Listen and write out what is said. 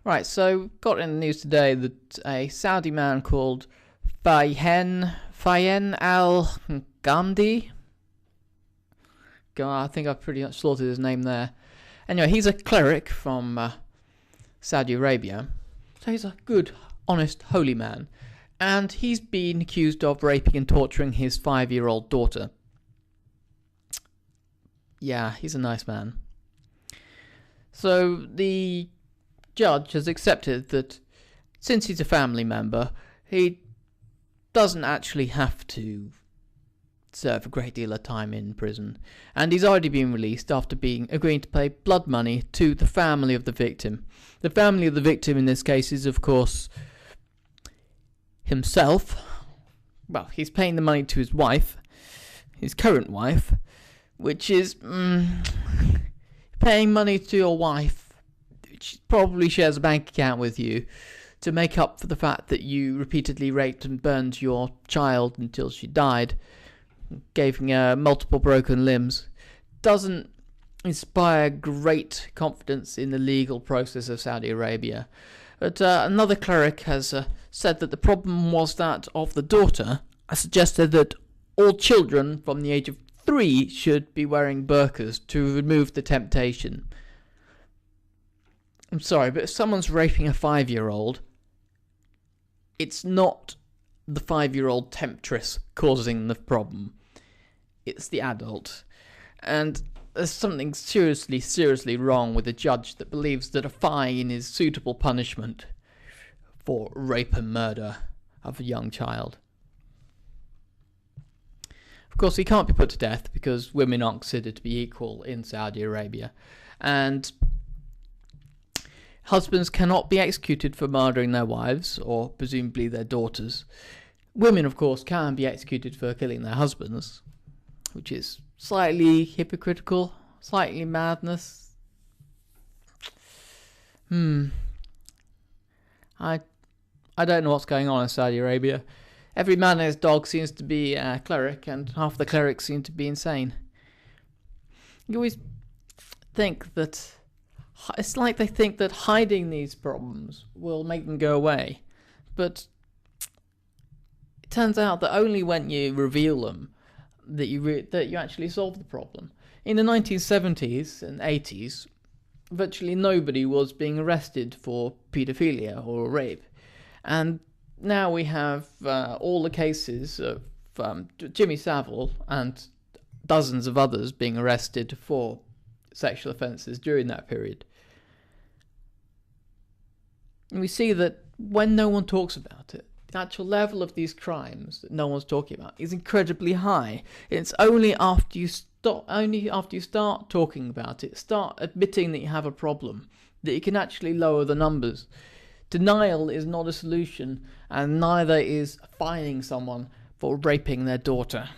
Right, so got in the news today that a Saudi man called Fayen Al-Ghamdi, I think I've pretty much slaughtered his name there. Anyway, he's a cleric from Saudi Arabia, so he's a good, honest, holy man, and he's been accused of raping and torturing his 5-year-old daughter. Yeah, he's a nice man. So the judge has accepted that since he's a family member, he doesn't actually have to serve a great deal of time in prison, and he's already been released after agreeing to pay blood money to the family of the victim. The family of the victim in this case is, of course, himself. Well, he's paying the money to his wife, his current wife, which is paying money to your wife. She probably shares a bank account with you to make up for the fact that you repeatedly raped and burned your child until she died, giving her multiple broken limbs, doesn't inspire great confidence in the legal process of Saudi Arabia. But another cleric has said that the problem was that of the daughter. I suggested that all children from the age of 3 should be wearing burqas to remove the temptation. I'm sorry, but if someone's raping a 5-year-old, it's not the 5-year-old temptress causing the problem. It's the adult. And there's something seriously wrong with a judge that believes that a fine is suitable punishment for rape and murder of a young child. Of course, he can't be put to death because women aren't considered to be equal in Saudi Arabia. And husbands cannot be executed for murdering their wives, or presumably their daughters. Women, of course, can be executed for killing their husbands, which is slightly hypocritical, slightly madness. I don't know what's going on in Saudi Arabia. Every man and his dog seems to be a cleric, and half the clerics seem to be insane. You always think that it's like they think that hiding these problems will make them go away. But it turns out that only when you reveal them that you actually solve the problem. In the 1970s and 80s, virtually nobody was being arrested for paedophilia or rape. And now we have all the cases of Jimmy Savile and dozens of others being arrested for sexual offences during that period. And we see that when no one talks about it, the actual level of these crimes that no one's talking about is incredibly high. It's only after you start talking about it, start admitting that you have a problem, that you can actually lower the numbers. Denial is not a solution, and neither is fining someone for raping their daughter.